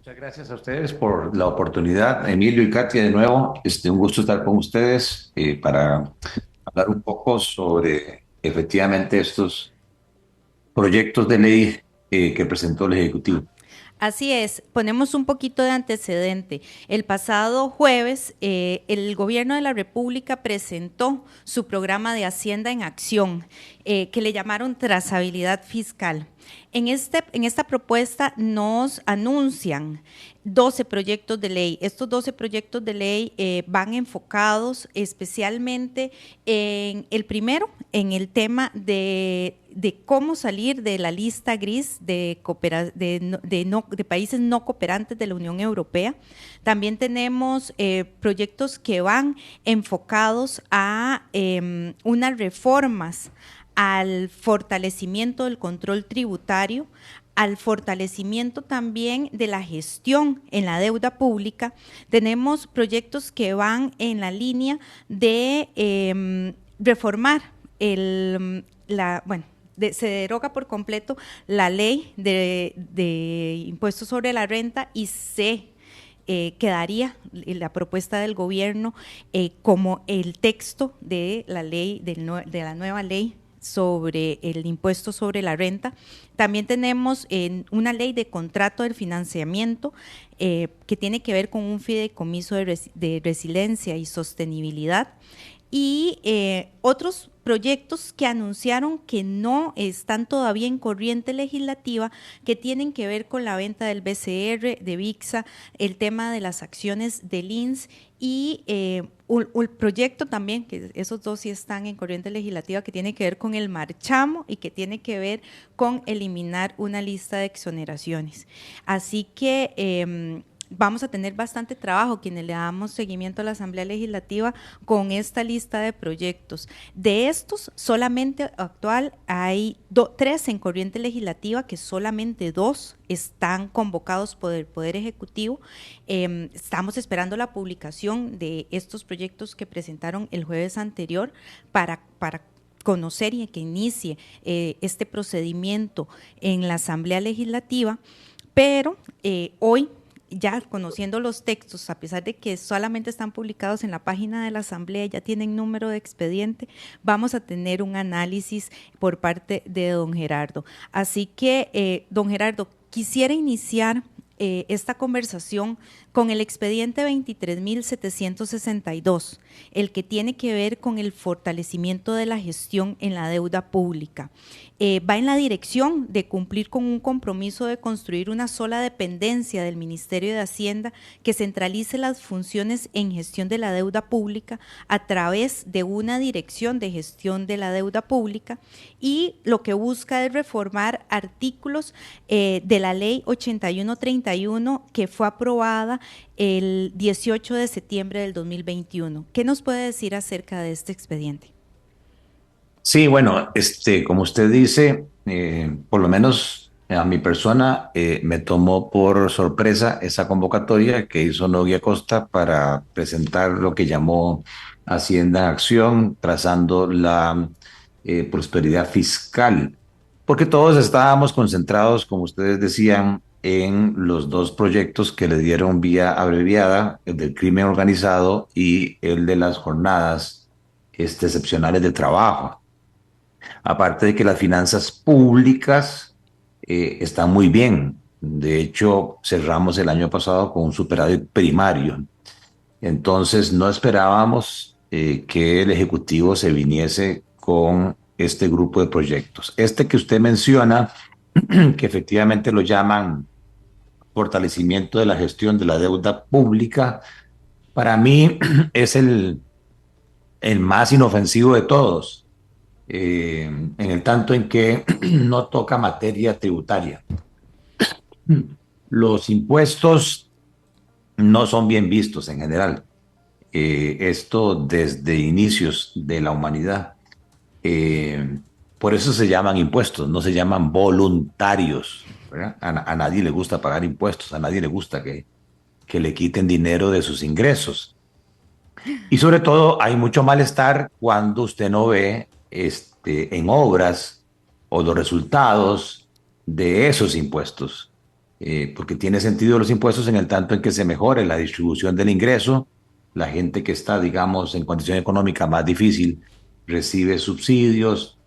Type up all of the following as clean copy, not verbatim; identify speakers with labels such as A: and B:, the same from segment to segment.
A: Muchas gracias a ustedes por la oportunidad, Emilio y Katia, de nuevo. Un gusto estar con ustedes para hablar un poco sobre efectivamente estos proyectos de ley que presentó el Ejecutivo.
B: Así es, ponemos un poquito de antecedente. El pasado jueves, el gobierno de la República presentó su programa de Hacienda en Acción, que le llamaron trazabilidad fiscal. En esta propuesta nos anuncian 12 proyectos de ley. Estos 12 proyectos de ley van enfocados especialmente en el primero, en el tema de cómo salir de la lista gris de países no cooperantes de la Unión Europea. También tenemos proyectos que van enfocados a unas reformas al fortalecimiento del control tributario, al fortalecimiento también de la gestión en la deuda pública. Tenemos proyectos que van en la línea de reformar se deroga por completo la ley de impuestos sobre la renta y se quedaría la propuesta del gobierno como el texto de la ley, de la nueva ley sobre el impuesto sobre la renta. También tenemos una ley de contrato del financiamiento que tiene que ver con un fideicomiso de resiliencia y sostenibilidad y otros proyectos que anunciaron que no están todavía en corriente legislativa, que tienen que ver con la venta del BCR, de VIXA, el tema de las acciones del INS y un proyecto también, que esos dos sí están en corriente legislativa, que tiene que ver con el marchamo y que tiene que ver con eliminar una lista de exoneraciones. Así que vamos a tener bastante trabajo quienes le damos seguimiento a la Asamblea Legislativa con esta lista de proyectos. De estos, solamente actual hay tres en corriente legislativa, que solamente dos están convocados por el Poder Ejecutivo. Estamos esperando la publicación de estos proyectos que presentaron el jueves anterior para conocer y que inicie este procedimiento en la Asamblea Legislativa, pero hoy ya conociendo los textos, a pesar de que solamente están publicados en la página de la Asamblea, ya tienen número de expediente, vamos a tener un análisis por parte de don Gerardo. Así que, don Gerardo, quisiera iniciar esta conversación con el expediente 23.762, el que tiene que ver con el fortalecimiento de la gestión en la deuda pública. Va en la dirección de cumplir con un compromiso de construir una sola dependencia del Ministerio de Hacienda que centralice las funciones en gestión de la deuda pública a través de una dirección de gestión de la deuda pública, y lo que busca es reformar artículos de la ley 8131 que fue aprobada el 18 de septiembre del 2021. ¿Qué nos puede decir acerca de este expediente?
A: Sí, bueno, como usted dice, por lo menos a mi persona me tomó por sorpresa esa convocatoria que hizo Nogui Acosta para presentar lo que llamó Hacienda en Acción, trazando la prosperidad fiscal, porque todos estábamos concentrados, como ustedes decían, en los dos proyectos que le dieron vía abreviada, el del crimen organizado y el de las jornadas excepcionales de trabajo. Aparte de que las finanzas públicas están muy bien. De hecho, cerramos el año pasado con un superávit primario. Entonces, no esperábamos que el Ejecutivo se viniese con este grupo de proyectos. Este que usted menciona, que efectivamente lo llaman fortalecimiento de la gestión de la deuda pública, para mí es el más inofensivo de todos, en el tanto en que no toca materia tributaria. Los impuestos no son bien vistos en general. Esto desde inicios de la humanidad. Eh, por eso se llaman impuestos, no se llaman voluntarios. ¿Verdad? A nadie le gusta pagar impuestos, a nadie le gusta que le quiten dinero de sus ingresos. Y sobre todo hay mucho malestar cuando usted no ve en obras o los resultados de esos impuestos. porque tiene sentido los impuestos en el tanto en que se mejore la distribución del ingreso. La gente que está, digamos, en condición económica más difícil recibe subsidios,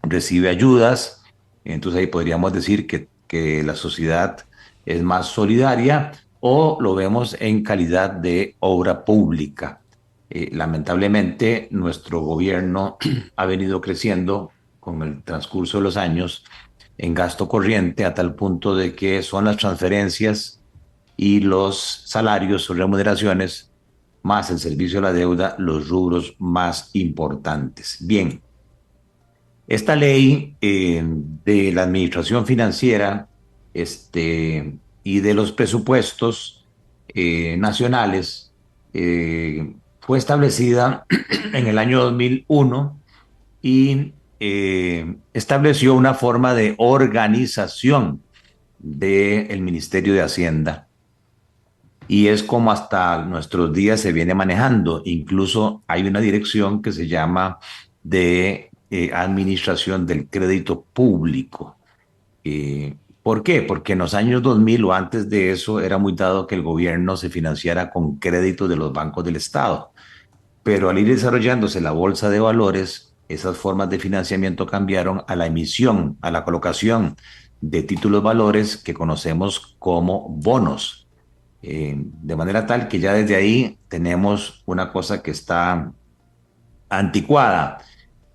A: recibe ayudas. Entonces ahí podríamos decir que la sociedad es más solidaria, o lo vemos en calidad de obra pública. Lamentablemente, nuestro gobierno ha venido creciendo con el transcurso de los años en gasto corriente a tal punto de que son las transferencias y los salarios o remuneraciones más el servicio a la deuda los rubros más importantes. Bien, esta ley de la administración financiera, y de los presupuestos nacionales, fue establecida en el año 2001 y estableció una forma de organización del Ministerio de Hacienda. Y es como hasta nuestros días se viene manejando. Incluso hay una dirección que se llama de Administración del Crédito Público. ¿Por qué? Porque en los años 2000 o antes de eso era muy dado que el gobierno se financiara con créditos de los bancos del Estado. Pero al ir desarrollándose la bolsa de valores, esas formas de financiamiento cambiaron a la emisión, a la colocación de títulos valores que conocemos como bonos. De manera tal que ya desde ahí tenemos una cosa que está anticuada.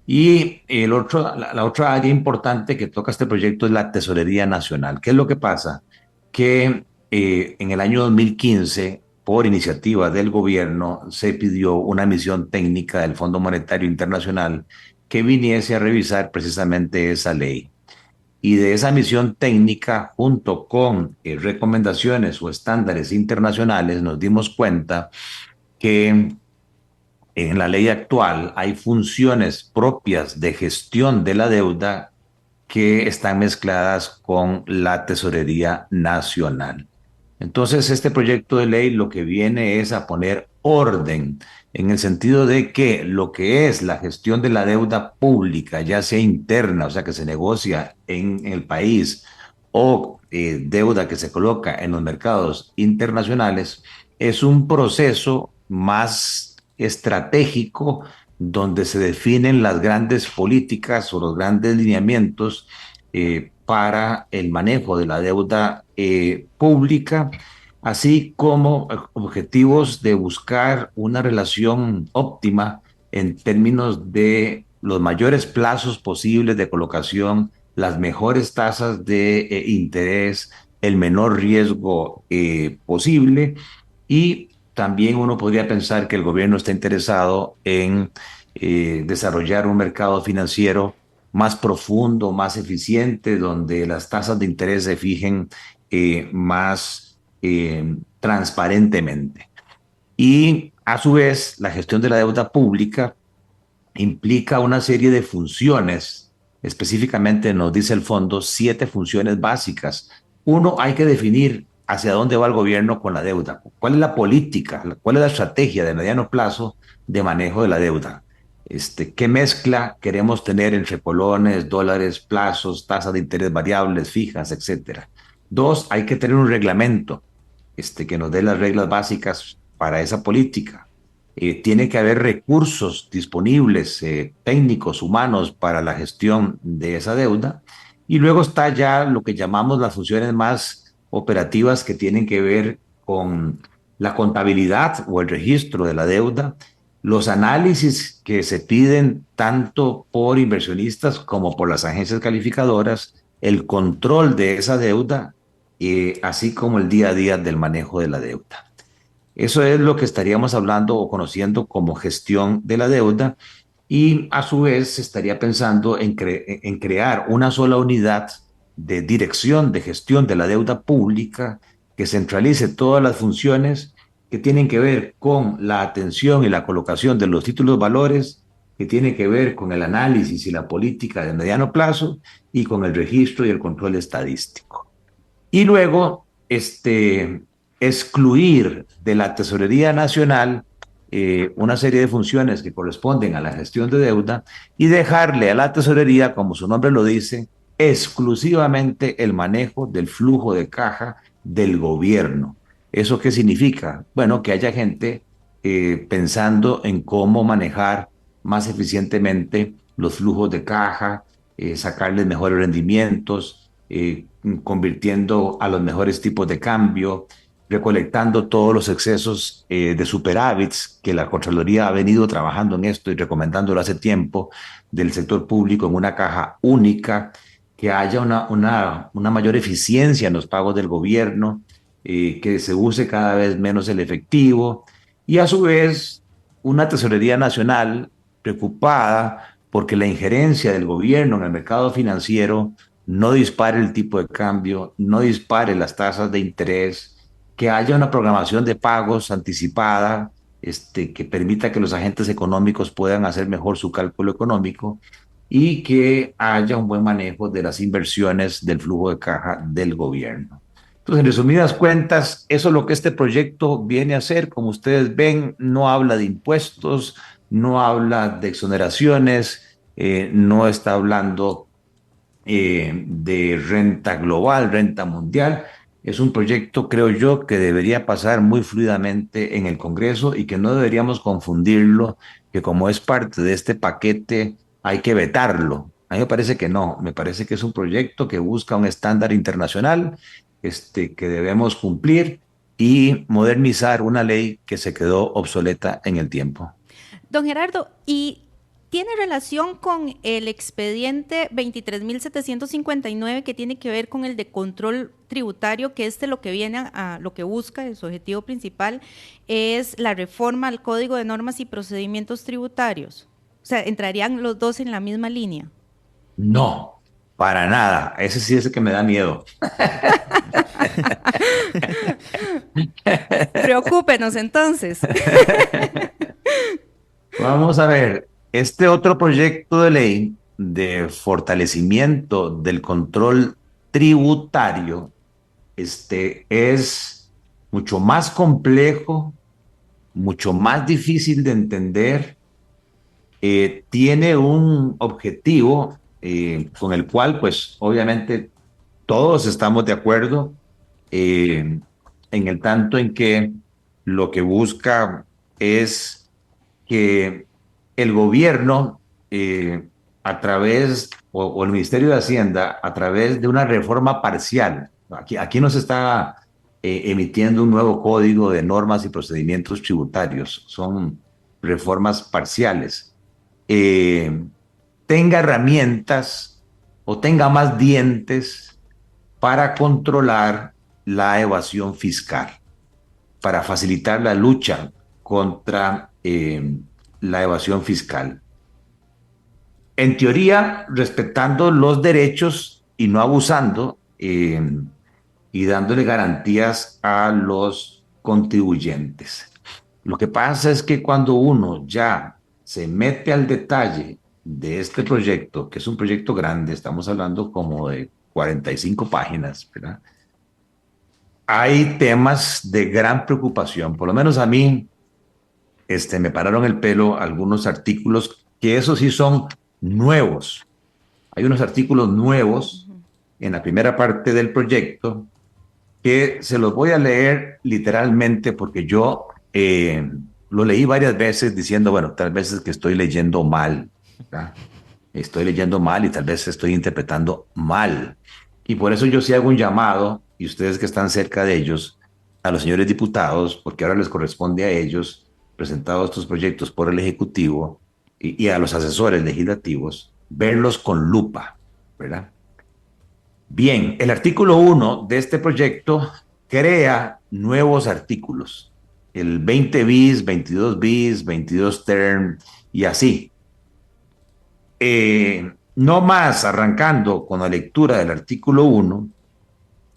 A: Y la otra área importante que toca este proyecto es la Tesorería Nacional. ¿Qué es lo que pasa? Que en el año 2015, por iniciativa del gobierno, se pidió una misión técnica del Fondo Monetario Internacional que viniese a revisar precisamente esa ley. Y de esa misión técnica, junto con recomendaciones o estándares internacionales, nos dimos cuenta que en la ley actual hay funciones propias de gestión de la deuda que están mezcladas con la Tesorería Nacional. Entonces, este proyecto de ley lo que viene es a poner orden en el sentido de que lo que es la gestión de la deuda pública, ya sea interna, o sea, que se negocia en el país, o deuda que se coloca en los mercados internacionales, es un proceso más estratégico donde se definen las grandes políticas o los grandes lineamientos para el manejo de la deuda pública, así como objetivos de buscar una relación óptima en términos de los mayores plazos posibles de colocación, las mejores tasas de interés, el menor riesgo posible. Y también uno podría pensar que el gobierno está interesado en desarrollar un mercado financiero más profundo, más eficiente, donde las tasas de interés se fijen más transparentemente. Y a su vez, la gestión de la deuda pública implica una serie de funciones. Específicamente nos dice el fondo 7 funciones básicas. Uno, hay que definir hacia dónde va el gobierno con la deuda. ¿Cuál es la política? ¿Cuál es la estrategia de mediano plazo de manejo de la deuda? ¿Qué mezcla queremos tener entre colones, dólares, plazos, tasas de interés variables, fijas, etcétera? Dos, hay que tener un reglamento que nos dé las reglas básicas para esa política. Tiene que haber recursos disponibles, técnicos, humanos, para la gestión de esa deuda. Y luego está ya lo que llamamos las funciones más operativas que tienen que ver con la contabilidad o el registro de la deuda, los análisis que se piden tanto por inversionistas como por las agencias calificadoras, el control de esa deuda, así como el día a día del manejo de la deuda. Eso es lo que estaríamos hablando o conociendo como gestión de la deuda, y a su vez se estaría pensando en crear una sola unidad de dirección de gestión de la deuda pública que centralice todas las funciones que tienen que ver con la atención y la colocación de los títulos valores, que tienen que ver con el análisis y la política de mediano plazo y con el registro y el control estadístico. Y luego, excluir de la Tesorería Nacional una serie de funciones que corresponden a la gestión de deuda y dejarle a la Tesorería, como su nombre lo dice, exclusivamente el manejo del flujo de caja del gobierno. ¿Eso qué significa? Bueno, que haya gente pensando en cómo manejar más eficientemente los flujos de caja, sacarles mejores rendimientos, convirtiendo a los mejores tipos de cambio, recolectando todos los excesos de superávits que la Contraloría ha venido trabajando en esto y recomendándolo hace tiempo del sector público en una caja única, que haya una mayor eficiencia en los pagos del gobierno, que se use cada vez menos el efectivo y a su vez una tesorería nacional preocupada porque la injerencia del gobierno en el mercado financiero no dispare el tipo de cambio, no dispare las tasas de interés, que haya una programación de pagos anticipada, que permita que los agentes económicos puedan hacer mejor su cálculo económico y que haya un buen manejo de las inversiones del flujo de caja del gobierno. Entonces, en resumidas cuentas, eso es lo que este proyecto viene a hacer. Como ustedes ven, no habla de impuestos, no habla de exoneraciones, no está hablando de renta global, renta mundial. Es un proyecto, creo yo, que debería pasar muy fluidamente en el Congreso y que no deberíamos confundirlo, que como es parte de este paquete hay que vetarlo. A mí me parece que no, me parece que es un proyecto que busca un estándar internacional que debemos cumplir y modernizar una ley que se quedó obsoleta en el tiempo.
B: Don Gerardo, ¿y tiene relación con el expediente 23.759 que tiene que ver con el de control tributario, que lo que viene a lo que busca, su objetivo principal es la reforma al Código de Normas y Procedimientos Tributarios? O sea, ¿entrarían los dos en la misma línea?
A: No, para nada. Ese sí es el que me da miedo.
B: Preocúpenos entonces.
A: Vamos a ver, este otro proyecto de ley de fortalecimiento del control tributario, es mucho más complejo, mucho más difícil de entender, tiene un objetivo con el cual, pues, obviamente todos estamos de acuerdo, en el tanto en que lo que busca es que el gobierno, a través, o el Ministerio de Hacienda, a través de una reforma parcial, aquí no se está emitiendo un nuevo código de normas y procedimientos tributarios, son reformas parciales, eh, tenga herramientas o tenga más dientes para controlar la evasión fiscal, para facilitar la lucha contra la evasión fiscal. En teoría, respetando los derechos y no abusando, y dándole garantías a los contribuyentes. Lo que pasa es que cuando uno ya se mete al detalle de este proyecto, que es un proyecto grande, estamos hablando como de 45 páginas, ¿verdad? Hay temas de gran preocupación, por lo menos a mí, me pararon el pelo algunos artículos que esos sí son nuevos. Hay unos artículos nuevos en la primera parte del proyecto que se los voy a leer literalmente porque yo lo leí varias veces diciendo, bueno, tal vez es que estoy leyendo mal, ¿verdad? Estoy leyendo mal y tal vez estoy interpretando mal. Y por eso yo sí hago un llamado, y ustedes que están cerca de ellos, a los señores diputados, porque ahora les corresponde a ellos, presentados estos proyectos por el Ejecutivo, y a los asesores legislativos, verlos con lupa, ¿verdad? Bien, el artículo 1 de este proyecto crea nuevos artículos, el 20 bis, 22 bis, 22 term y así. No más arrancando con la lectura del artículo 1,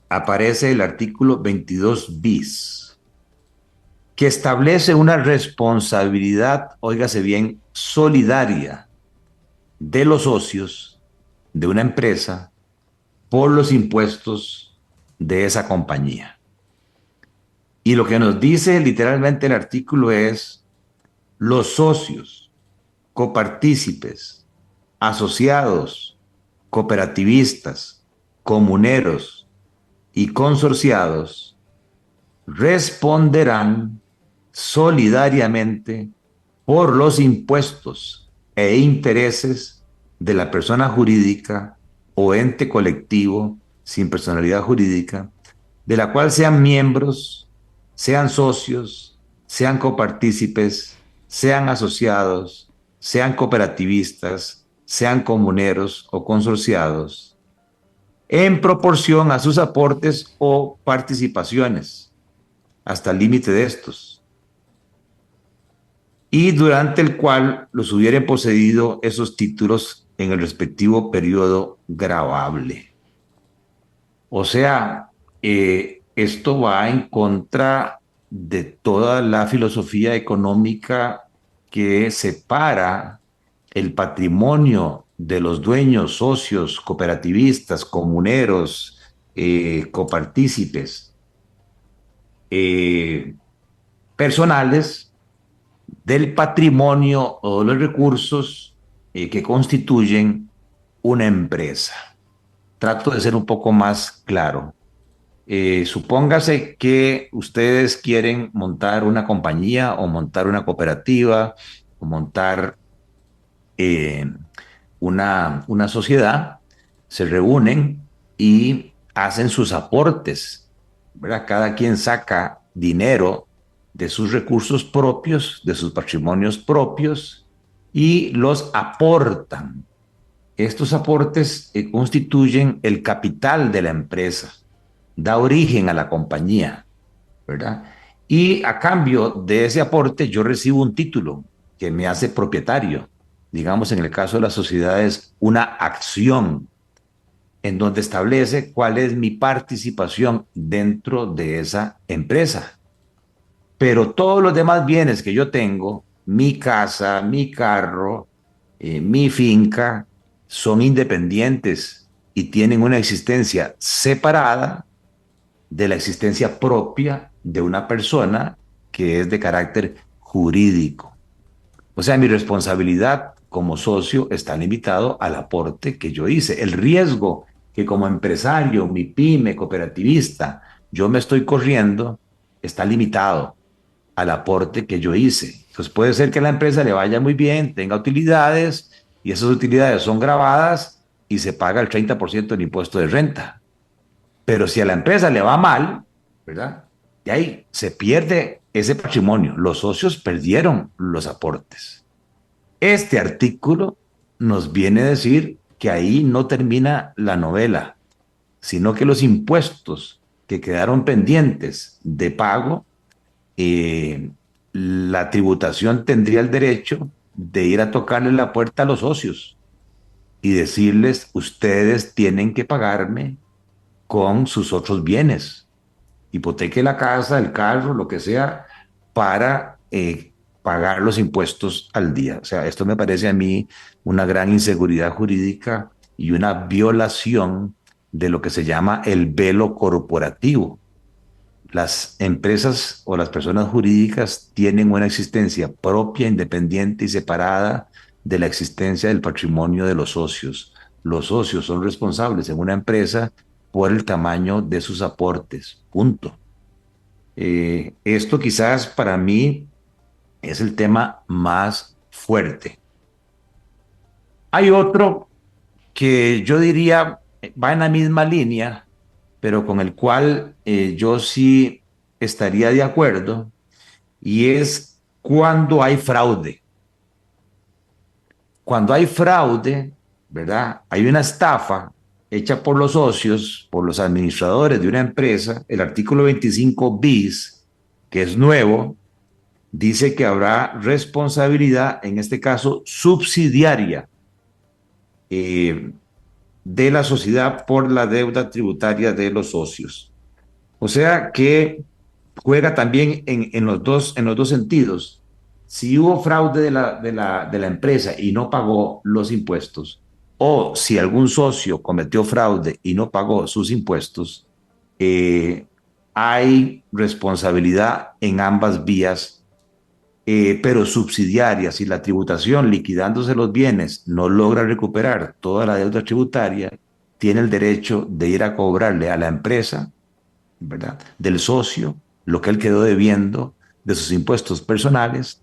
A: aparece el artículo 22 bis, que establece una responsabilidad, óigase bien, solidaria de los socios de una empresa por los impuestos de esa compañía. Y lo que nos dice literalmente el artículo es: los socios, copartícipes, asociados, cooperativistas, comuneros y consorciados responderán solidariamente por los impuestos e intereses de la persona jurídica o ente colectivo sin personalidad jurídica, de la cual sean miembros, sean socios, sean copartícipes, sean asociados, sean cooperativistas, sean comuneros o consorciados, en proporción a sus aportes o participaciones, hasta el límite de estos, y durante el cual los hubieren poseído esos títulos en el respectivo periodo gravable. O sea, esto va en contra de toda la filosofía económica que separa el patrimonio de los dueños, socios, cooperativistas, comuneros, copartícipes, eh, personales del patrimonio o de los recursos que constituyen una empresa. Trato de ser un poco más claro. Supóngase que ustedes quieren montar una compañía o montar una cooperativa o montar eh, una sociedad, se reúnen y hacen sus aportes, ¿verdad? Cada quien saca dinero de sus recursos propios, de sus patrimonios propios y los aportan. Estos aportes constituyen el capital de la empresa, da origen a la compañía, ¿verdad? Y a cambio de ese aporte yo recibo un título que me hace propietario. Digamos, en el caso de las sociedades, una acción en donde establece cuál es mi participación dentro de esa empresa. Pero todos los demás bienes que yo tengo, mi casa, mi carro, mi finca, son independientes y tienen una existencia separada de la existencia propia de una persona que es de carácter jurídico. O sea, mi responsabilidad como socio está limitado al aporte que yo hice. El riesgo que como empresario, mi pyme, cooperativista, yo me estoy corriendo está limitado al aporte que yo hice. Entonces puede ser que a la empresa le vaya muy bien, tenga utilidades y esas utilidades son grabadas y se paga el 30% del impuesto de renta. Pero si a la empresa le va mal, ¿verdad? Y ahí se pierde ese patrimonio. Los socios perdieron los aportes. Este artículo nos viene a decir que ahí no termina la novela, sino que los impuestos que quedaron pendientes de pago, la tributación tendría el derecho de ir a tocarle la puerta a los socios y decirles, ustedes tienen que pagarme con sus otros bienes, hipoteque la casa, el carro, lo que sea, para pagar los impuestos al día. O sea, esto me parece a mí una gran inseguridad jurídica y una violación de lo que se llama el velo corporativo. Las empresas o las personas jurídicas tienen una existencia propia, independiente y separada de la existencia del patrimonio de los socios. Los socios son responsables en una empresa por el tamaño de sus aportes. Punto. Esto quizás para mí es el tema más fuerte. Hay otro que yo diría va en la misma línea, pero con el cual yo sí estaría de acuerdo, y es cuando hay fraude. Cuando hay fraude, ¿verdad? Hay una estafa hecha por los socios, por los administradores de una empresa. El artículo 25 bis, que es nuevo, dice que habrá responsabilidad, en este caso subsidiaria, de la sociedad por la deuda tributaria de los socios. O sea que juega también en los dos sentidos. Si hubo fraude de la empresa y no pagó los impuestos, o si algún socio cometió fraude y no pagó sus impuestos, hay responsabilidad en ambas vías pero subsidiaria. Si la tributación, liquidándose los bienes, no logra recuperar toda la deuda tributaria, tiene el derecho de ir a cobrarle a la empresa, ¿verdad?, del socio, lo que él quedó debiendo de sus impuestos personales,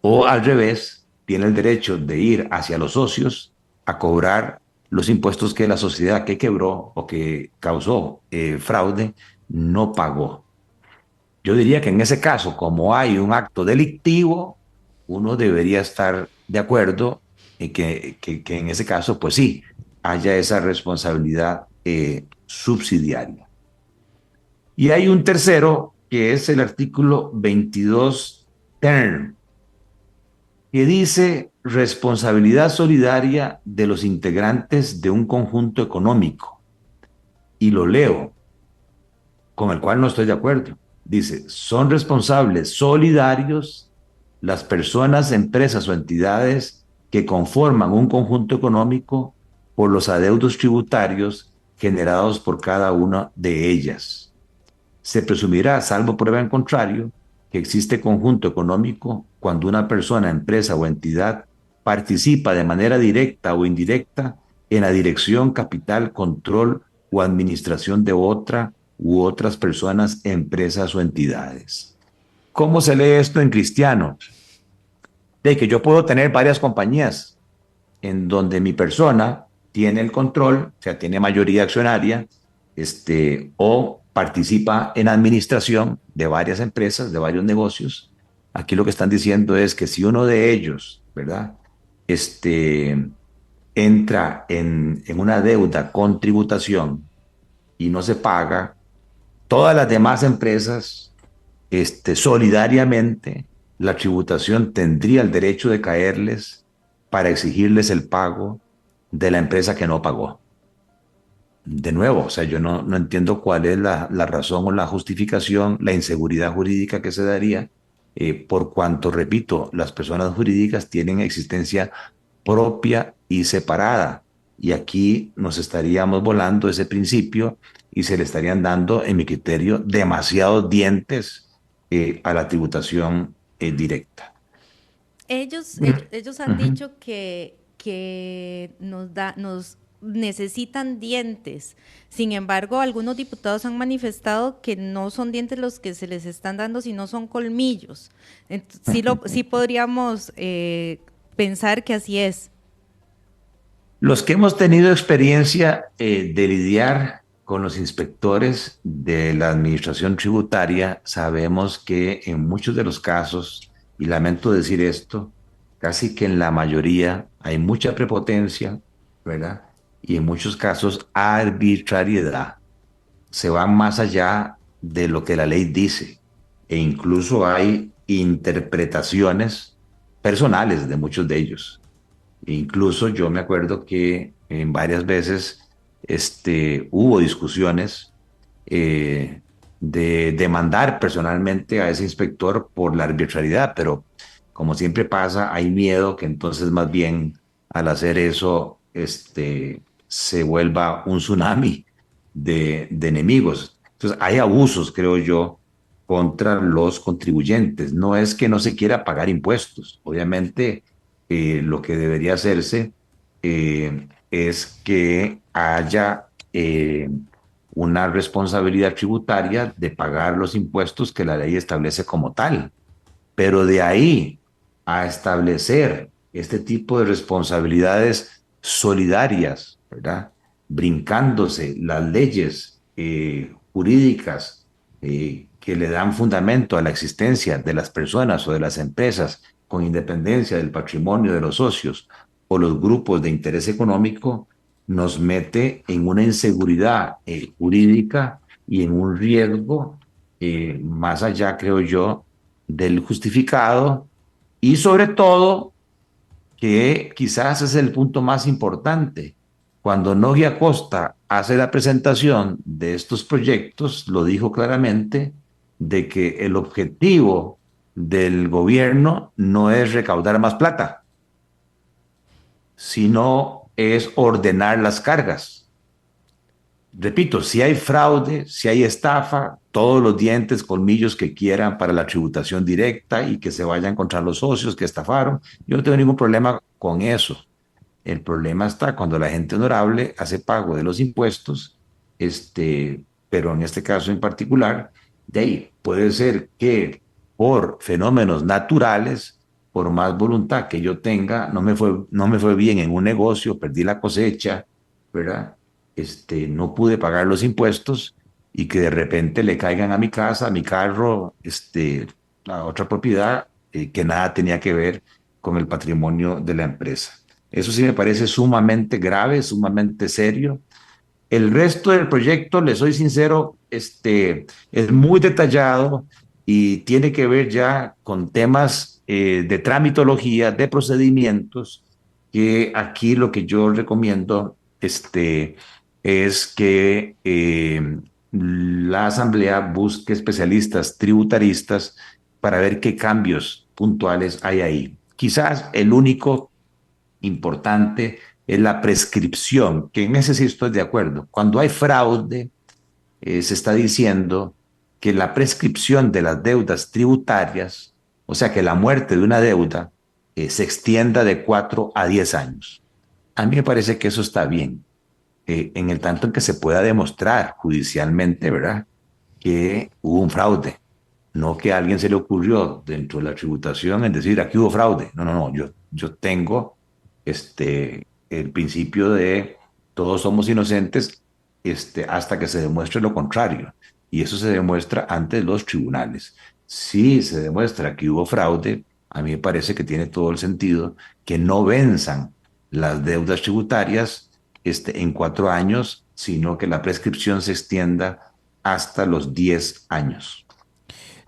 A: o al revés, tiene el derecho de ir hacia los socios a cobrar los impuestos que la sociedad que quebró o que causó fraude no pagó. Yo diría que en ese caso, como hay un acto delictivo, uno debería estar de acuerdo en que en ese caso, pues sí, haya esa responsabilidad subsidiaria. Y hay un tercero, que es el artículo 22 term, que dice responsabilidad solidaria de los integrantes de un conjunto económico. Y lo leo, con el cual no estoy de acuerdo. Dice, son responsables solidarios las personas, empresas o entidades que conforman un conjunto económico por los adeudos tributarios generados por cada una de ellas. Se presumirá, salvo prueba en contrario, que existe conjunto económico cuando una persona, empresa o entidad participa de manera directa o indirecta en la dirección, capital, control o administración de otra u otras personas, empresas o entidades. ¿Cómo se lee esto en cristiano? De que yo puedo tener varias compañías en donde mi persona tiene el control, o sea, tiene mayoría accionaria, o participa en administración de varias empresas, de varios negocios. Aquí lo que están diciendo es que si uno de ellos, ¿verdad? Este, entra en una deuda con tributación y no se paga, todas las demás empresas, solidariamente, la tributación tendría el derecho de caerles para exigirles el pago de la empresa que no pagó. De nuevo, o sea, yo no entiendo cuál es la razón o la justificación, la inseguridad jurídica que se daría, por cuanto, repito, las personas jurídicas tienen existencia propia y separada. Y aquí nos estaríamos volando ese principio y se le estarían dando, en mi criterio, demasiados dientes a la tributación directa.
B: Ellos han dicho que nos necesitan dientes. Sin embargo, algunos diputados han manifestado que no son dientes los que se les están dando, sino son colmillos. Sí podríamos pensar que así es.
A: Los que hemos tenido experiencia de lidiar con los inspectores de la administración tributaria, sabemos que en muchos de los casos, y lamento decir esto, casi que en la mayoría hay mucha prepotencia, ¿verdad? Y en muchos casos arbitrariedad. Se va más allá de lo que la ley dice e incluso hay interpretaciones personales de muchos de ellos. Incluso yo me acuerdo que en varias veces hubo discusiones de demandar personalmente a ese inspector por la arbitrariedad, pero como siempre pasa, hay miedo que entonces más bien al hacer eso se vuelva un tsunami de enemigos. Entonces hay abusos, creo yo, contra los contribuyentes. No es que no se quiera pagar impuestos, obviamente lo que debería hacerse es que haya una responsabilidad tributaria de pagar los impuestos que la ley establece como tal. Pero de ahí a establecer este tipo de responsabilidades solidarias, ¿verdad? Brincándose las leyes jurídicas que le dan fundamento a la existencia de las personas o de las empresas con independencia del patrimonio de los socios o los grupos de interés económico, nos mete en una inseguridad jurídica y en un riesgo más allá, creo yo, del justificado y sobre todo que quizás es el punto más importante. Cuando Nogui Acosta hace la presentación de estos proyectos, lo dijo claramente de que el objetivo del gobierno no es recaudar más plata, sino es ordenar las cargas. repito, si hay fraude, si hay estafa, todos los dientes, colmillos que quieran para la tributación directa y que se vayan contra los socios que estafaron, yo no tengo ningún problema con eso. El problema está cuando la gente honorable hace pago de los impuestos, pero en este caso en particular, de ahí puede ser que por fenómenos naturales, por más voluntad que yo tenga, no me fue bien en un negocio, perdí la cosecha, ¿verdad? No pude pagar los impuestos y que de repente le caigan a mi casa, a mi carro, a otra propiedad que nada tenía que ver con el patrimonio de la empresa. Eso sí me parece sumamente grave, sumamente serio. El resto del proyecto, le soy sincero, es muy detallado y tiene que ver ya con temas de tramitología, de procedimientos, que aquí lo que yo recomiendo es que la Asamblea busque especialistas tributaristas para ver qué cambios puntuales hay ahí. Quizás el único importante es la prescripción, que en ese sí estoy de acuerdo. Cuando hay fraude, se está diciendo que la prescripción de las deudas tributarias, o sea, que la muerte de una deuda, se extienda de 4 a 10 años. A mí me parece que eso está bien, en el tanto en que se pueda demostrar judicialmente, ¿verdad?, que hubo un fraude. No que a alguien se le ocurrió dentro de la tributación en decir aquí hubo fraude. No, no, no. Yo tengo el principio de todos somos inocentes hasta que se demuestre lo contrario. Y eso se demuestra ante los tribunales. Si se demuestra que hubo fraude, a mí me parece que tiene todo el sentido que no venzan las deudas tributarias en 4 años, sino que la prescripción se extienda hasta los 10 años.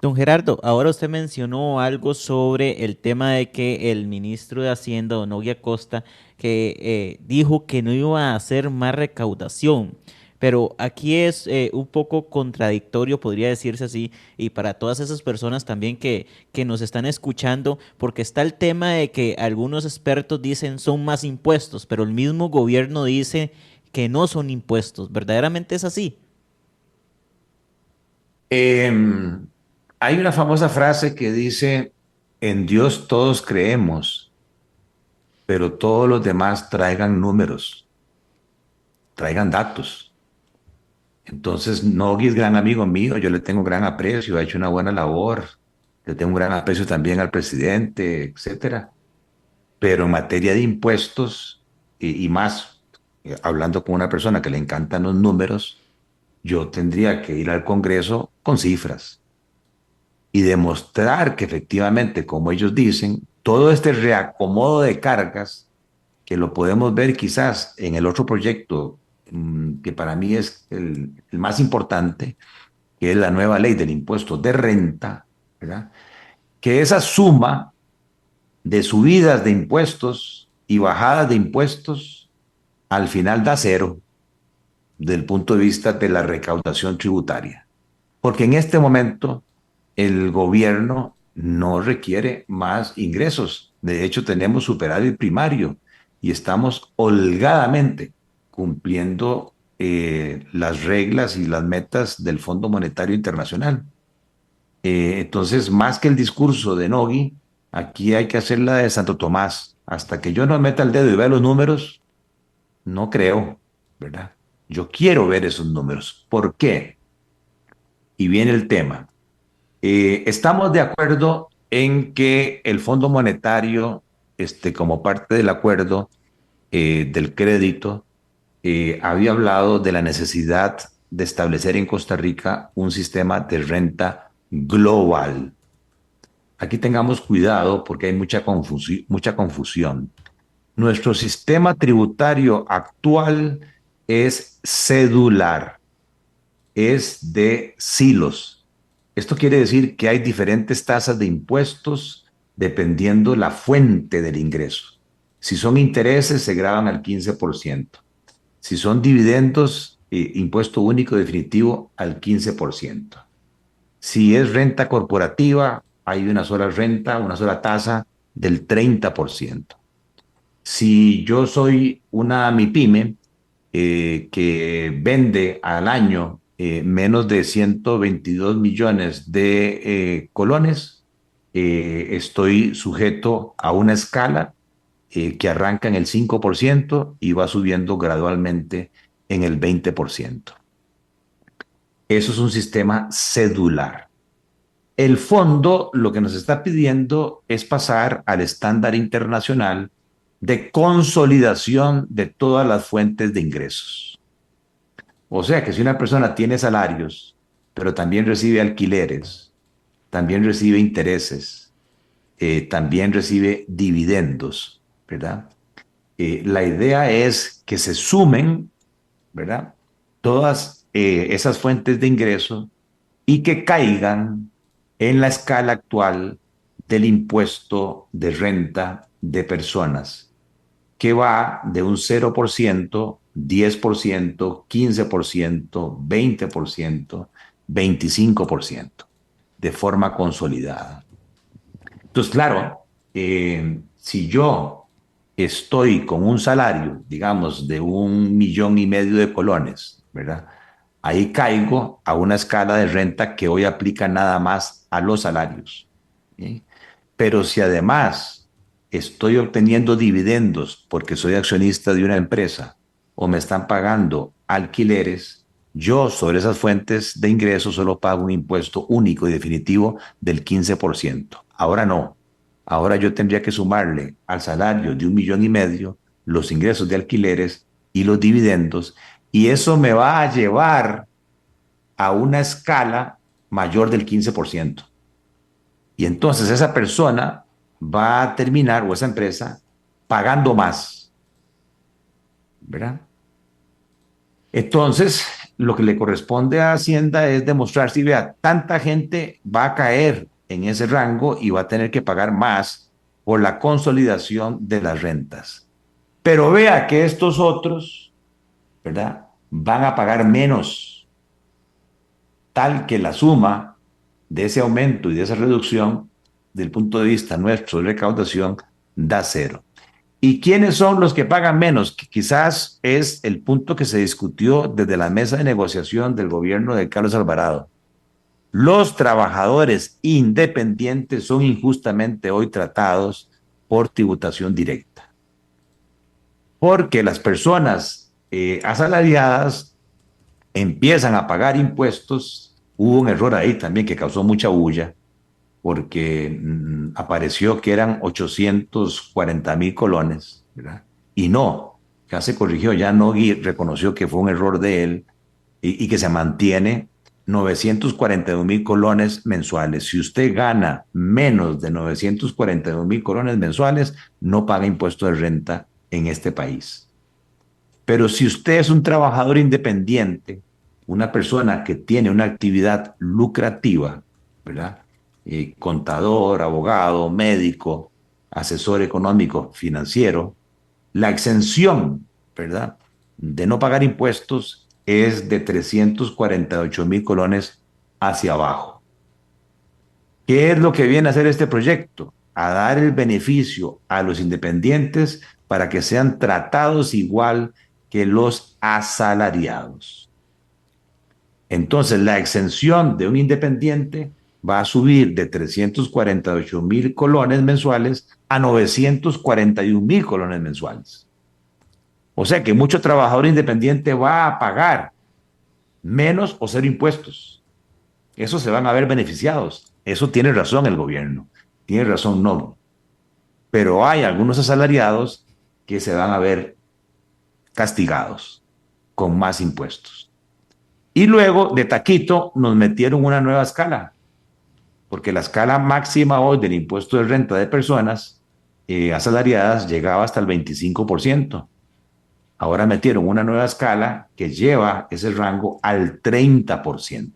C: Don Gerardo, ahora usted mencionó algo sobre el tema de que el ministro de Hacienda, don Nogui Acosta, que dijo que no iba a hacer más recaudación. Pero aquí es un poco contradictorio, podría decirse así, y para todas esas personas también que nos están escuchando, porque está el tema de que algunos expertos dicen son más impuestos, pero el mismo gobierno dice que no son impuestos. ¿Verdaderamente es así?
A: Eh, Hay una famosa frase que dice, en Dios todos creemos, pero todos los demás traigan números, traigan datos. Entonces, Nogui es gran amigo mío, yo le tengo gran aprecio, ha hecho una buena labor, le tengo un gran aprecio también al presidente, etcétera. Pero en materia de impuestos y más, hablando con una persona que le encantan los números, yo tendría que ir al Congreso con cifras y demostrar que efectivamente, como ellos dicen, todo este reacomodo de cargas, que lo podemos ver quizás en el otro proyecto, que para mí es el más importante, que es la nueva ley del impuesto de renta, ¿verdad? Que esa suma de subidas de impuestos y bajadas de impuestos al final da cero del punto de vista de la recaudación tributaria. Porque en este momento el gobierno no requiere más ingresos. De hecho, tenemos superávit primario y estamos holgadamente cumpliendo las reglas y las metas del Fondo Monetario Internacional. Entonces, más que el discurso de Nogui, aquí hay que hacer la de Santo Tomás. Hasta que yo no meta el dedo y vea los números, no creo, ¿verdad? Yo quiero ver esos números. ¿Por qué? Y viene el tema. Estamos de acuerdo en que el Fondo Monetario, como parte del acuerdo del crédito, había hablado de la necesidad de establecer en Costa Rica un sistema de renta global. Aquí tengamos cuidado porque hay mucha confusión. Nuestro sistema tributario actual es cedular, es de silos. Esto quiere decir que hay diferentes tasas de impuestos dependiendo la fuente del ingreso. Si son intereses, se graban al 15%. Si son dividendos, impuesto único definitivo al 15%. Si es renta corporativa, hay una sola renta, una sola tasa del 30%. Si yo soy una MIPYME, que vende al año menos de 122 millones de colones, estoy sujeto a una escala que arranca en el 5% y va subiendo gradualmente en el 20%. Eso es un sistema cedular. El fondo lo que nos está pidiendo es pasar al estándar internacional de consolidación de todas las fuentes de ingresos. O sea que si una persona tiene salarios, pero también recibe alquileres, también recibe intereses, también recibe dividendos, ¿verdad? La idea es que se sumen, ¿verdad? Todas esas fuentes de ingreso y que caigan en la escala actual del impuesto de renta de personas, que va de un 0%, 10%, 15%, 20%, 25%, de forma consolidada. Entonces, claro, si yo estoy con un salario, digamos, de 1,5 millones de colones, ¿verdad? Ahí caigo a una escala de renta que hoy aplica nada más a los salarios. ¿Sí? Pero si además estoy obteniendo dividendos porque soy accionista de una empresa o me están pagando alquileres, yo sobre esas fuentes de ingresos solo pago un impuesto único y definitivo del 15%. Ahora no. Ahora yo tendría que sumarle al salario de 1,5 millones los ingresos de alquileres y los dividendos, y eso me va a llevar a una escala mayor del 15%. Y entonces esa persona va a terminar, o esa empresa, pagando más, ¿verdad? Entonces, lo que le corresponde a Hacienda es demostrar si vea, tanta gente va a caer en ese rango y va a tener que pagar más por la consolidación de las rentas. Pero vea que estos otros, ¿verdad? Van a pagar menos, tal que la suma de ese aumento y de esa reducción, del punto de vista nuestro de recaudación, da cero. ¿Y quiénes son los que pagan menos? Que quizás es el punto que se discutió desde la mesa de negociación del gobierno de Carlos Alvarado. Los trabajadores independientes son injustamente hoy tratados por tributación directa, porque las personas asalariadas empiezan a pagar impuestos. Hubo un error ahí también que causó mucha bulla, porque apareció que eran 840,000 colones, ¿verdad? Y no, ya se corrigió, ya Nogui reconoció que fue un error de él y que se mantiene 942,000 colones mensuales. Si usted gana menos de 942,000 colones mensuales, no paga impuesto de renta en este país. Pero si usted es un trabajador independiente, una persona que tiene una actividad lucrativa, ¿verdad? Contador, abogado, médico, asesor económico, financiero, la exención, ¿verdad? De no pagar impuestos es de 348,000 colones hacia abajo. ¿Qué es lo que viene a hacer este proyecto? A dar el beneficio a los independientes para que sean tratados igual que los asalariados. Entonces, la exención de un independiente va a subir de 348,000 colones mensuales a 941,000 colones mensuales. O sea que mucho trabajador independiente va a pagar menos o cero impuestos. Esos se van a ver beneficiados. Eso tiene razón el gobierno. Tiene razón no. Pero hay algunos asalariados que se van a ver castigados con más impuestos. Y luego, de taquito, nos metieron una nueva escala, porque la escala máxima hoy del impuesto de renta de personas asalariadas llegaba hasta el 25%. Ahora metieron una nueva escala que lleva ese rango al 30%.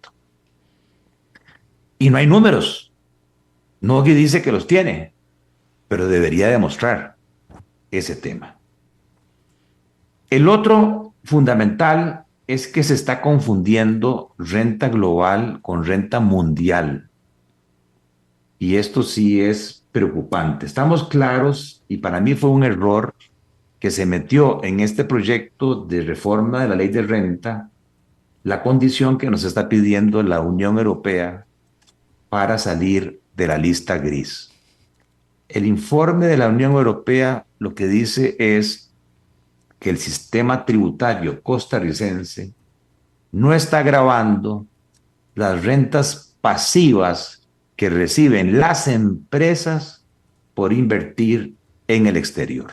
A: Y no hay números. No que dice que los tiene, pero debería demostrar ese tema. El otro fundamental es que se está confundiendo renta global con renta mundial. Y esto sí es preocupante. Estamos claros, y para mí fue un error que se metió en este proyecto de reforma de la ley de renta la condición que nos está pidiendo la Unión Europea para salir de la lista gris. El informe de la Unión Europea lo que dice es que el sistema tributario costarricense no está gravando las rentas pasivas que reciben las empresas por invertir en el exterior.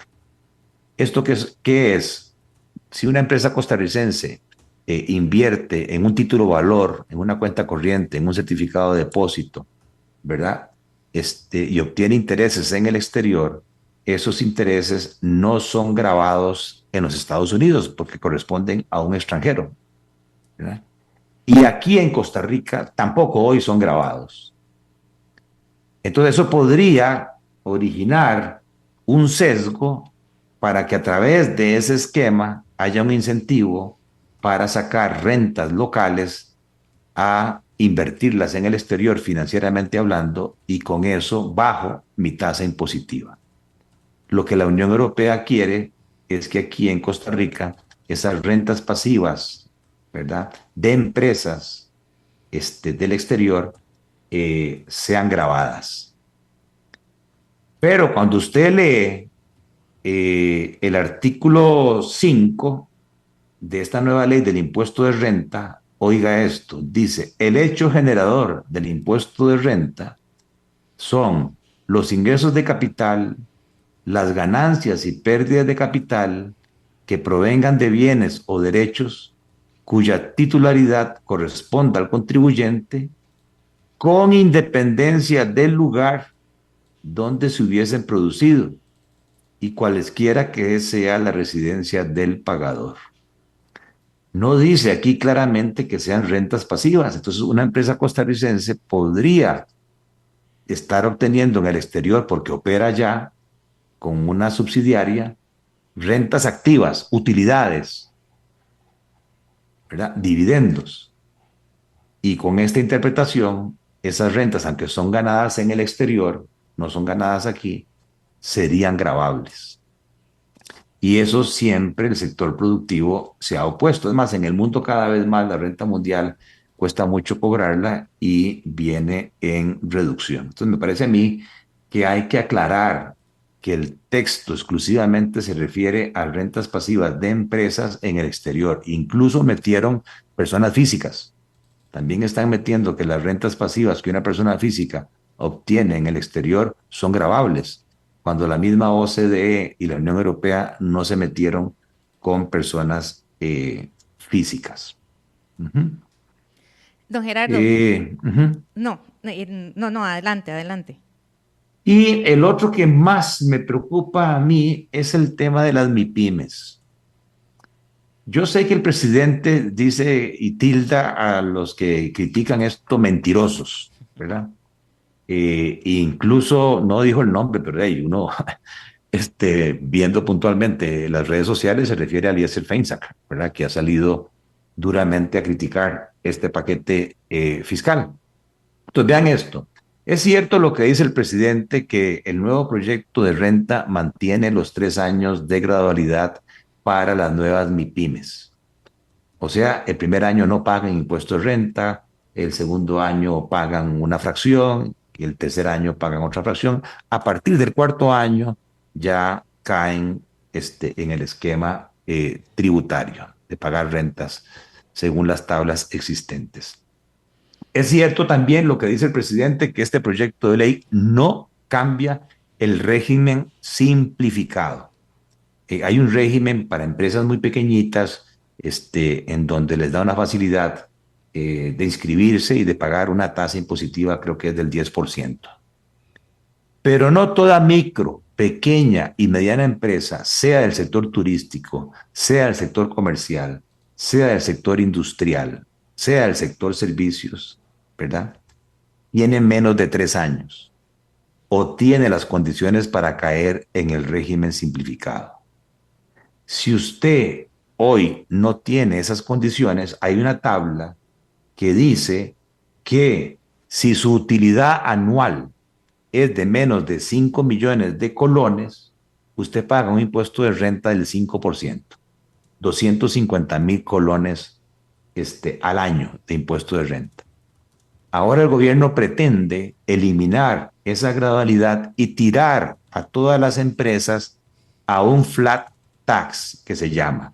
A: ¿Esto qué es? Si una empresa costarricense invierte en un título valor, en una cuenta corriente, en un certificado de depósito, ¿verdad? Y obtiene intereses en el exterior, esos intereses no son gravados en los Estados Unidos porque corresponden a un extranjero, ¿verdad? Y aquí en Costa Rica tampoco hoy son gravados. Entonces eso podría originar un sesgo para que a través de ese esquema haya un incentivo para sacar rentas locales a invertirlas en el exterior financieramente hablando y con eso bajo mi tasa impositiva. Lo que la Unión Europea quiere es que aquí en Costa Rica esas rentas pasivas, ¿verdad?, de empresas del exterior sean grabadas. Pero cuando usted lee el artículo 5 de esta nueva ley del impuesto de renta, oiga esto, dice, el hecho generador del impuesto de renta son los ingresos de capital, las ganancias y pérdidas de capital que provengan de bienes o derechos cuya titularidad corresponda al contribuyente con independencia del lugar donde se hubiesen producido y cualesquiera que sea la residencia del pagador. No dice aquí claramente que sean rentas pasivas. Entonces, una empresa costarricense podría estar obteniendo en el exterior, porque opera ya con una subsidiaria, rentas activas, utilidades, ¿verdad?, dividendos. Y con esta interpretación, esas rentas, aunque son ganadas en el exterior, no son ganadas aquí, serían gravables. Y eso siempre el sector productivo se ha opuesto. Es más, en el mundo cada vez más la renta mundial cuesta mucho cobrarla y viene en reducción. Entonces me parece a mí que hay que aclarar que el texto exclusivamente se refiere a rentas pasivas de empresas en el exterior. Incluso metieron personas físicas. También están metiendo que las rentas pasivas que una persona física obtiene en el exterior son gravables, cuando la misma OCDE y la Unión Europea no se metieron con personas físicas.
B: Don Gerardo,
A: Ujú.
B: no, adelante, adelante.
A: Y el otro que más me preocupa a mí es el tema de las MIPIMES. Yo sé que el presidente dice y tilda a los que critican esto mentirosos, ¿verdad? Incluso no dijo el nombre, pero uno viendo puntualmente las redes sociales se refiere a Eliezer Feinsack, ¿verdad?, que ha salido duramente a criticar este paquete fiscal. Entonces vean esto. Es cierto lo que dice el presidente, que el nuevo proyecto de renta mantiene los 3 años de gradualidad para las nuevas MIPIMES. O sea, el primer año no pagan impuestos de renta, el segundo año pagan una fracción y el tercer año pagan otra fracción. A partir del cuarto año ya caen en el esquema tributario de pagar rentas según las tablas existentes. Es cierto también lo que dice el presidente, que este proyecto de ley no cambia el régimen simplificado. Hay un régimen para empresas muy pequeñitas, en donde les da una facilidad de inscribirse y de pagar una tasa impositiva, creo que es del 10%. Pero no toda micro, pequeña y mediana empresa, sea del sector turístico, sea del sector comercial, sea del sector industrial, sea del sector servicios, ¿verdad?, tiene menos de 3 años o tiene las condiciones para caer en el régimen simplificado. Si usted hoy no tiene esas condiciones, hay una tabla que dice que si su utilidad anual es de menos de 5 millones de colones, usted paga un impuesto de renta del 5%, 250.000 colones al año de impuesto de renta. Ahora el gobierno pretende eliminar esa gradualidad y tirar a todas las empresas a un flat tax, que se llama,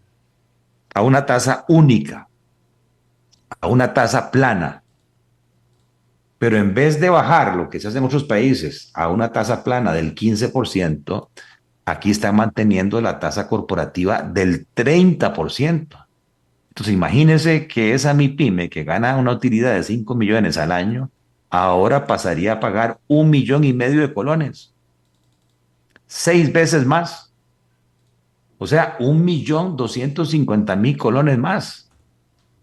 A: a una tasa única, a una tasa plana. Pero en vez de bajar lo que se hace en otros países a una tasa plana del 15%, aquí están manteniendo la tasa corporativa del 30%. Entonces, imagínense que esa MIPYME que gana una utilidad de 5 millones al año, ahora pasaría a pagar 1,5 millones de colones, 6 veces más. O sea, 1,250,000 colones más,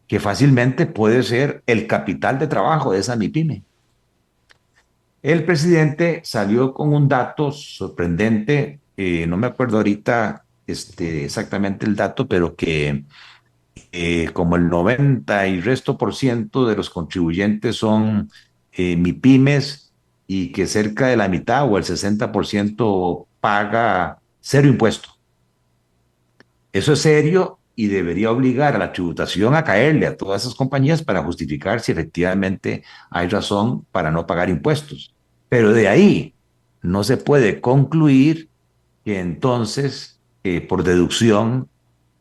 A: que fácilmente puede ser el capital de trabajo de esa MIPYME. El presidente salió con un dato sorprendente, no me acuerdo ahorita exactamente el dato, pero que como el 90 y resto por ciento de los contribuyentes son MIPYMES y que cerca de la mitad o el 60% paga cero impuesto. Eso es serio y debería obligar a la tributación a caerle a todas esas compañías para justificar si efectivamente hay razón para no pagar impuestos. Pero de ahí no se puede concluir que entonces, por deducción,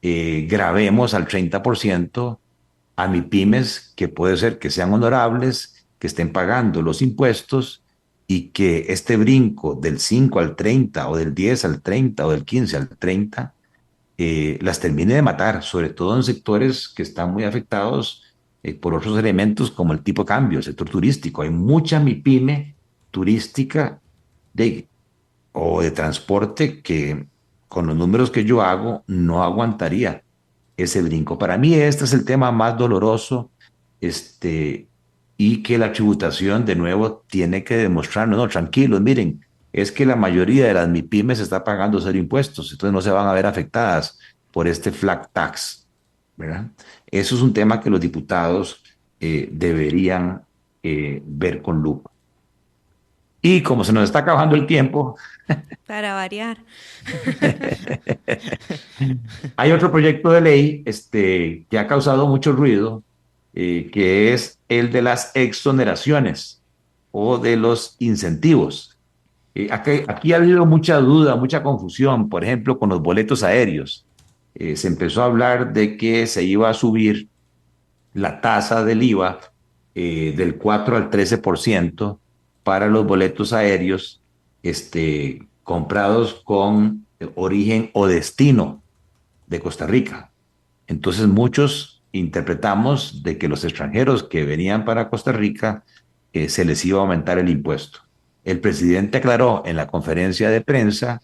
A: gravemos al 30% a MIPYMES, que puede ser que sean honorables, que estén pagando los impuestos y que este brinco del 5 al 30 o del 10 al 30 o del 15 al 30 las termine de matar, sobre todo en sectores que están muy afectados por otros elementos como el tipo de cambio, el sector turístico. Hay mucha MIPYME turística de, o de transporte que con los números que yo hago no aguantaría ese brinco. Para mí este es el tema más doloroso, y que la tributación de nuevo tiene que demostrarnos, no, tranquilos, miren, es que la mayoría de las MIPYMES está pagando cero impuestos, entonces no se van a ver afectadas por este flat tax, ¿verdad? Eso es un tema que los diputados deberían ver con lupa. Y como se nos está acabando el tiempo,
B: Para variar.
A: hay otro proyecto de ley que ha causado mucho ruido, que es el de las exoneraciones o de los incentivos. Aquí ha habido mucha duda, mucha confusión, por ejemplo, con los boletos aéreos. Se empezó a hablar de que se iba a subir la tasa del IVA del 4 al 13% para los boletos aéreos comprados con origen o destino de Costa Rica. Entonces muchos interpretamos de que los extranjeros que venían para Costa Rica se les iba a aumentar el impuesto. El presidente aclaró en la conferencia de prensa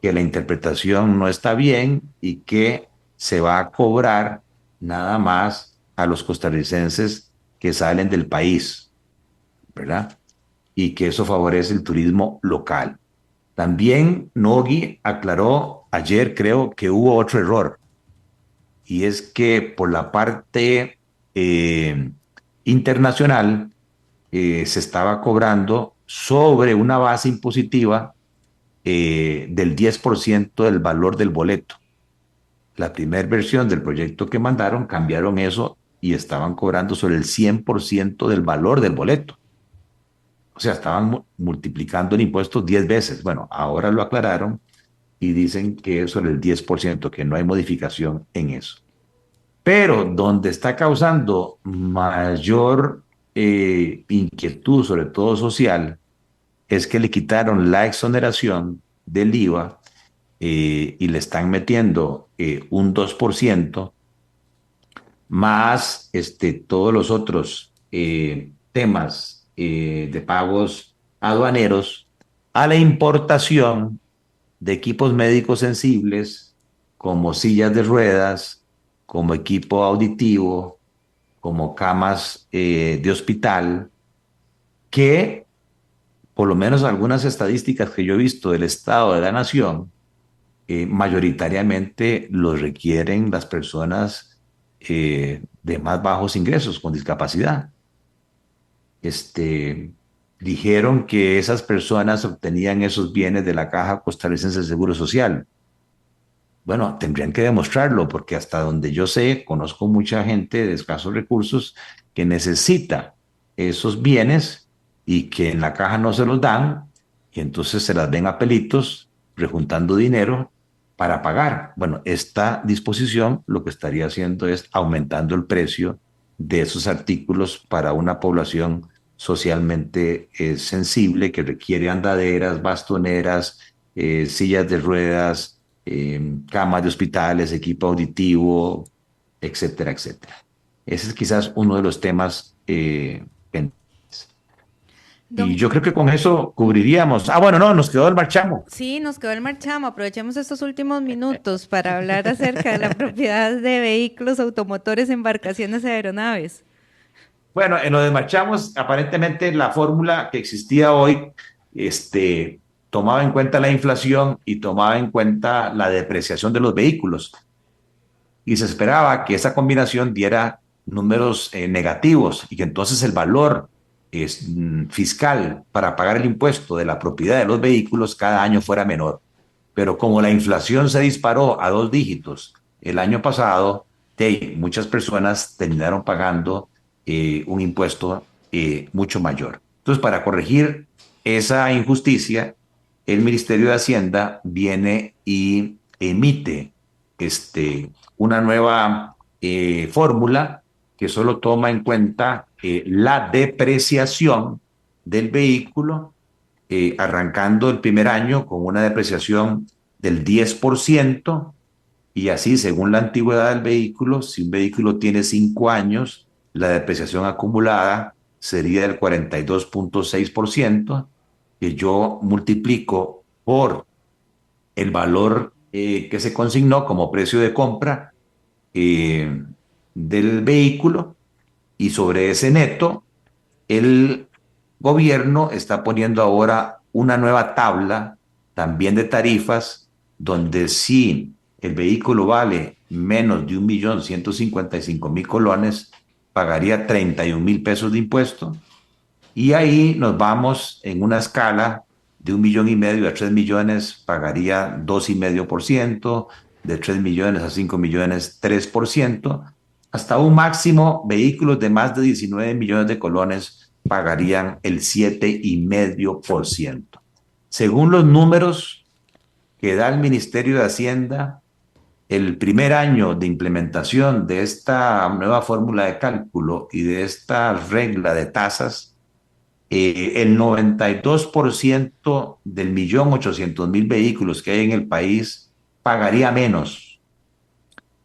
A: que la interpretación no está bien y que se va a cobrar nada más a los costarricenses que salen del país, ¿verdad? Y que eso favorece el turismo local. También Nogui aclaró ayer, creo, que hubo otro error, y es que por la parte internacional se estaba cobrando sobre una base impositiva del 10% del valor del boleto. La primera versión del proyecto que mandaron cambiaron eso y estaban cobrando sobre el 100% del valor del boleto. O sea, estaban multiplicando el impuesto 10 veces. Bueno, ahora lo aclararon y dicen que es sobre el 10%, que no hay modificación en eso. Pero donde está causando mayor inquietud, sobre todo social, es que le quitaron la exoneración del IVA y le están metiendo un 2% más todos los otros temas de pagos aduaneros a la importación de equipos médicos sensibles como sillas de ruedas, como equipo auditivo, como camas de hospital, que por lo menos algunas estadísticas que yo he visto del Estado de la Nación, mayoritariamente los requieren las personas de más bajos ingresos con discapacidad. dijeron que esas personas obtenían esos bienes de la Caja Costarricense de Seguro Social. Bueno, tendrían que demostrarlo porque hasta donde yo sé, conozco mucha gente de escasos recursos que necesita esos bienes y que en la caja no se los dan y entonces se las ven a pelitos rejuntando dinero para pagar. Bueno, esta disposición lo que estaría haciendo es aumentando el precio de esos artículos para una población socialmente sensible que requiere andaderas, bastoneras, sillas de ruedas, camas de hospitales, equipo auditivo, etcétera, etcétera. Ese es quizás uno de los temas pendientes. Y
B: Don,
A: yo creo que con eso cubriríamos. Ah, bueno, no, nos quedó el marchamo.
B: sí, nos quedó el marchamo. Aprovechemos estos últimos minutos para hablar acerca de la propiedad de vehículos, automotores, embarcaciones y aeronaves.
A: Bueno, en lo de marchamos, aparentemente la fórmula que existía hoy tomaba en cuenta la inflación y tomaba en cuenta la depreciación de los vehículos. Y se esperaba que esa combinación diera números negativos y que entonces el valor fiscal para pagar el impuesto de la propiedad de los vehículos cada año fuera menor. Pero como la inflación se disparó a 2 dígitos el año pasado, muchas personas terminaron pagando un impuesto mucho mayor. Entonces, para corregir esa injusticia, el Ministerio de Hacienda viene y emite una nueva fórmula que solo toma en cuenta la depreciación del vehículo, arrancando el primer año con una depreciación del 10%, y así, según la antigüedad del vehículo, si un vehículo tiene 5 años, la depreciación acumulada sería del 42,6%, que yo multiplico por el valor que se consignó como precio de compra eh, del vehículo, y sobre ese neto el gobierno está poniendo ahora una nueva tabla también de tarifas donde si el vehículo vale menos de 1.155.000 colones, pagaría 31.000 pesos de impuesto, y ahí nos vamos en una escala de 1,5 millones a 3 millones, pagaría 2,5%, de 3 millones a 5 millones, 3%, hasta un máximo vehículos de más de 19 millones de colones pagarían el 7,5%. Según los números que da el Ministerio de Hacienda, el primer año de implementación de esta nueva fórmula de cálculo y de esta regla de tasas, el 92% del 1.800.000 vehículos que hay en el país pagaría menos.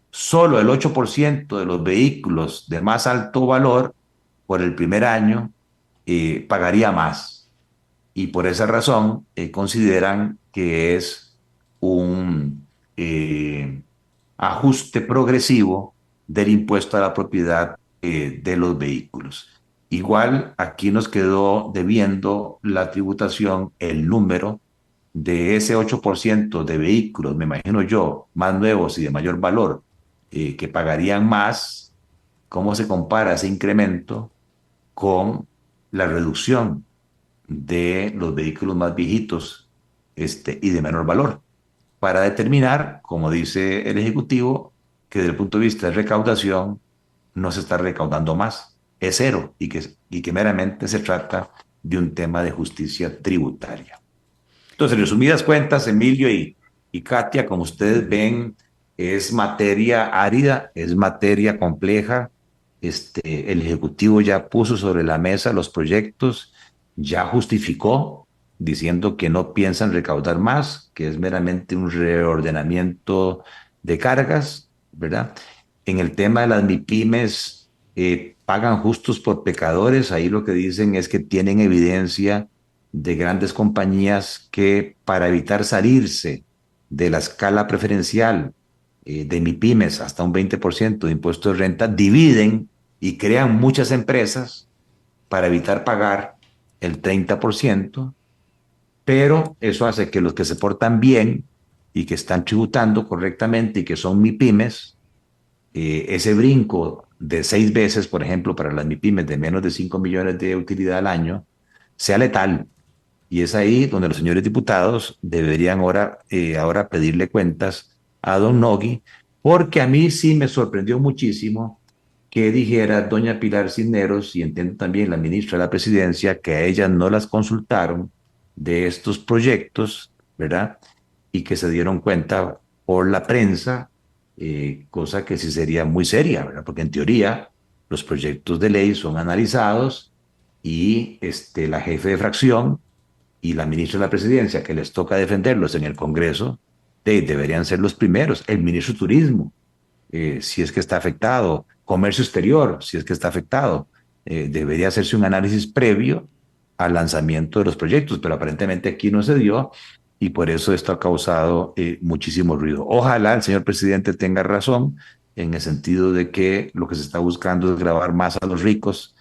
A: Solo el 8% de los vehículos de más alto valor por el primer año pagaría más. Y por esa razón consideran que es un ajuste progresivo del impuesto a la propiedad de los vehículos. Igual aquí nos quedó debiendo la tributación el número de ese 8% de vehículos, me imagino yo, más nuevos y de mayor valor, que pagarían más. ¿Cómo se compara ese incremento con la reducción de los vehículos más viejitos y de menor valor? Para determinar, como dice el Ejecutivo, que desde el punto de vista de recaudación no se está recaudando más, es cero, y que meramente se trata de un tema de justicia tributaria. Entonces, en resumidas cuentas, Emilio y Katia, como ustedes ven, es materia árida, es materia compleja. El Ejecutivo ya puso sobre la mesa los proyectos, ya justificó diciendo que no piensan recaudar más, que es meramente un reordenamiento de cargas, ¿verdad? En el tema de las MIPIMES, pagan justos por pecadores. Ahí lo que dicen es que tienen evidencia de grandes compañías que, para evitar salirse de la escala preferencial de MIPIMES hasta un 20% de impuesto de renta, dividen y crean muchas empresas para evitar pagar el 30%, pero eso hace que los que se portan bien y que están tributando correctamente y que son MIPIMES, ese brinco de 6 veces, por ejemplo, para las MIPIMES de menos de 5 millones de utilidad al año, sea letal. Y es ahí donde los señores diputados deberían ahora pedirle cuentas a don Nogui, porque a mí sí me sorprendió muchísimo que dijera doña Pilar Cisneros, y entiendo también la ministra de la Presidencia, que a ella no las consultaron de estos proyectos, ¿verdad? Y que se dieron cuenta por la prensa, cosa que sí sería muy seria, ¿verdad? Porque en teoría los proyectos de ley son analizados y la jefe de fracción y la ministra de la Presidencia, que les toca defenderlos en el Congreso, deberían ser los primeros. El ministro de Turismo, si es que está afectado, comercio exterior, si es que está afectado, debería hacerse un análisis previo al lanzamiento de los proyectos, pero aparentemente aquí no se dio y por eso esto ha causado muchísimo ruido. Ojalá el señor presidente tenga razón en el sentido de que lo que se está buscando es grabar más a los ricos,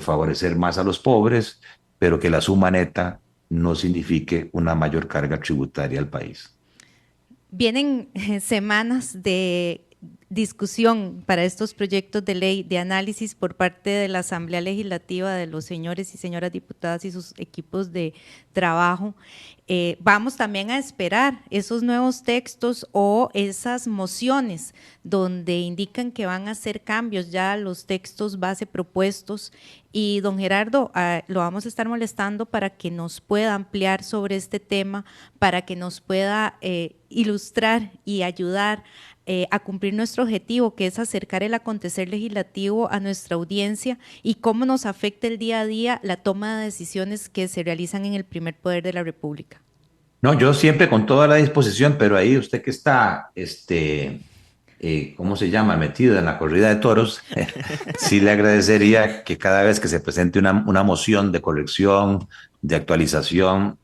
A: favorecer más a los pobres, pero que la suma neta no signifique una mayor carga tributaria al país.
B: Vienen semanas de discusión para estos proyectos de ley, de análisis por parte de la Asamblea Legislativa, de los señores y señoras diputadas y sus equipos de trabajo. Vamos también a esperar esos nuevos textos o esas mociones donde indican que van a hacer cambios ya a los textos base propuestos. Y don Gerardo, lo vamos a estar molestando para que nos pueda ampliar sobre este tema, para que nos pueda ilustrar y ayudar a cumplir nuestro objetivo, que es acercar el acontecer legislativo a nuestra audiencia y cómo nos afecta el día a día la toma de decisiones que se realizan en el primer poder de la República.
A: No, yo siempre con toda la disposición, pero ahí usted que está, ¿cómo se llama? Metido en la corrida de toros, sí le agradecería que cada vez que se presente una moción de corrección, de actualización,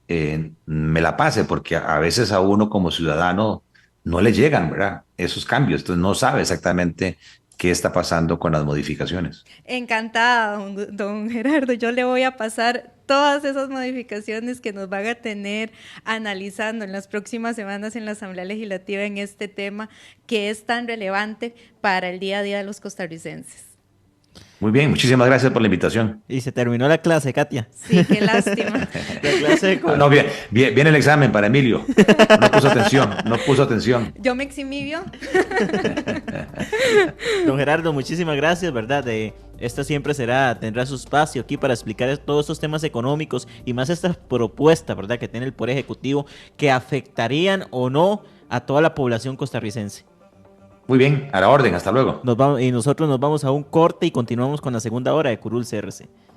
A: me la pase, porque a veces a uno como ciudadano no le llegan, ¿verdad? Esos cambios, entonces no sabe exactamente qué está pasando con las modificaciones.
B: Encantada, don Gerardo. Yo le voy a pasar todas esas modificaciones que nos van a tener analizando en las próximas semanas en la Asamblea Legislativa en este tema que es tan relevante para el día a día de los costarricenses.
A: Muy bien, muchísimas gracias por la invitación.
C: Y se terminó la clase, Katia.
B: Sí, qué lástima.
C: La clase
A: Ah, no, bien, bien, viene el examen para Emilio. No puso atención, no puso atención.
B: Yo me eximí, ¿vio?
C: Don Gerardo, muchísimas gracias, ¿verdad? Esta siempre tendrá su espacio aquí para explicar todos estos temas económicos y más estas propuestas, ¿verdad? Que tiene el Poder Ejecutivo que afectarían o no a toda la población costarricense.
A: Muy bien, a la orden, hasta luego.
C: Y nosotros nos vamos a un corte y continuamos con la segunda hora de Curul CRC.